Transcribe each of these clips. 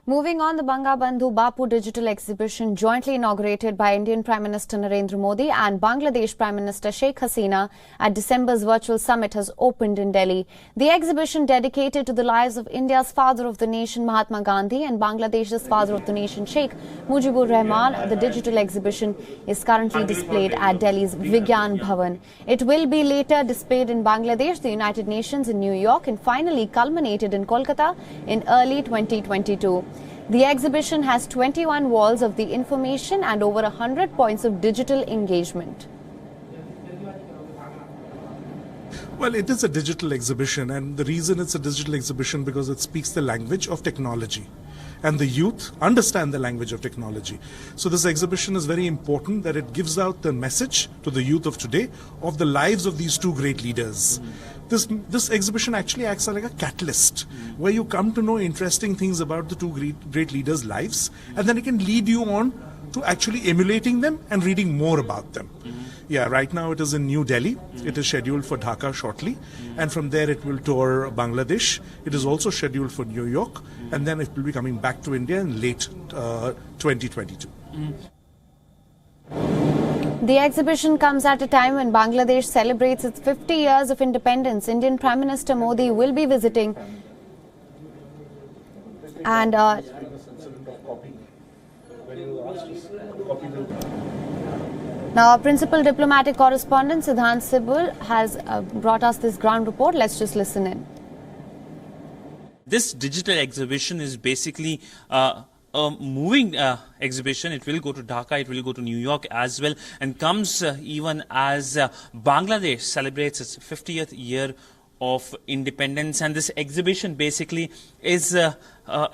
Moving on, the Bangabandhu Bapu Digital Exhibition, jointly inaugurated by Indian Prime Minister Narendra Modi and Bangladesh Prime Minister Sheikh Hasina at December's virtual summit, has opened in Delhi. The exhibition, dedicated to the lives of India's father of the nation Mahatma Gandhi and Bangladesh's father of the nation Sheikh Mujibur Rahman, the digital exhibition is currently displayed at Delhi's Vigyan Bhavan. It will be later displayed in Bangladesh, the United Nations in New York, and finally culminated in Kolkata in early 2022. The exhibition has 21 walls of the information and over 100 points of digital engagement. Well, it is a digital exhibition, and the reason it's a digital exhibition because it speaks the language of technology. And the youth understand the language of technology. So this exhibition is very important that it gives out the message to the youth of today of the lives of these two great leaders. This exhibition actually acts like a catalyst where you come to know interesting things about the two great leaders' lives, and then it can lead you on to actually emulating them and reading more about them. Yeah, right now it is in New Delhi. It is scheduled for Dhaka shortly, and from there it will tour Bangladesh. It is also scheduled for New York, and then it will be coming back to India in late 2022. The exhibition comes at a time when Bangladesh celebrates its 50 years of independence. Indian Prime Minister Modi will be visiting, and now our principal diplomatic correspondent Siddhant Sibul has brought us this ground report. Let's just listen in. This digital exhibition is basically a moving exhibition. It will go to Dhaka, it will go to New York as well, and comes even as Bangladesh celebrates its 50th year of independence. And this exhibition basically is a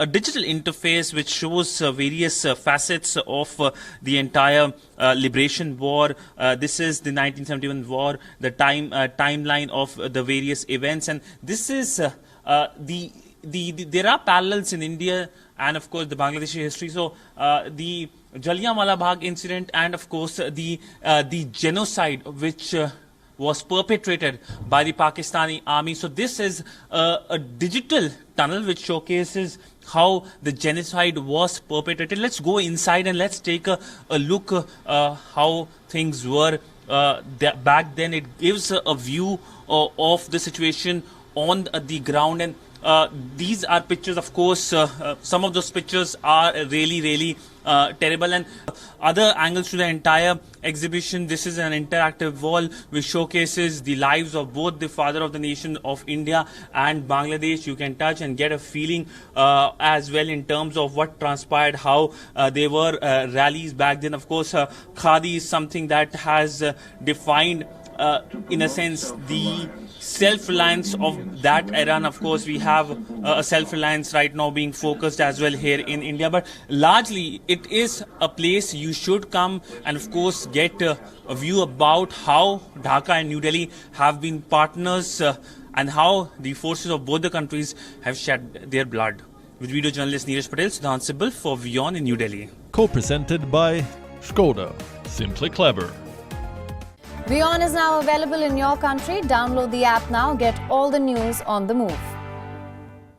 digital interface which shows various facets of the entire liberation war. This is the 1971 war, the timeline of the various events, and this is there are parallels in India and of course the Bangladeshi history. So the Jallianwala Bagh incident and of course the genocide which was perpetrated by the Pakistani army. So this is a digital tunnel which showcases how the genocide was perpetrated. Let's go inside and let's take a look how things were back then. It gives a view of the situation on the ground, and these are pictures, of course. Some of those pictures are really terrible, and other angles to the entire exhibition. This is an interactive wall which showcases the lives of both the father of the nation of India and Bangladesh. You can touch and get a feeling as well in terms of what transpired, how they were rallies back then. Of course, Khadi is something that has defined in a sense the self-reliance of that era, and of course we have a self-reliance right now being focused as well here in India, but largely it is a place you should come and of course get a view about how Dhaka and New Delhi have been partners and how the forces of both the countries have shed their blood. With video journalist Neeraj Patel, Siddhant Sibul for WION in New Delhi. Co-presented by Skoda. Simply clever. WION is now available in your country. Download the app now. Get all the news on the move.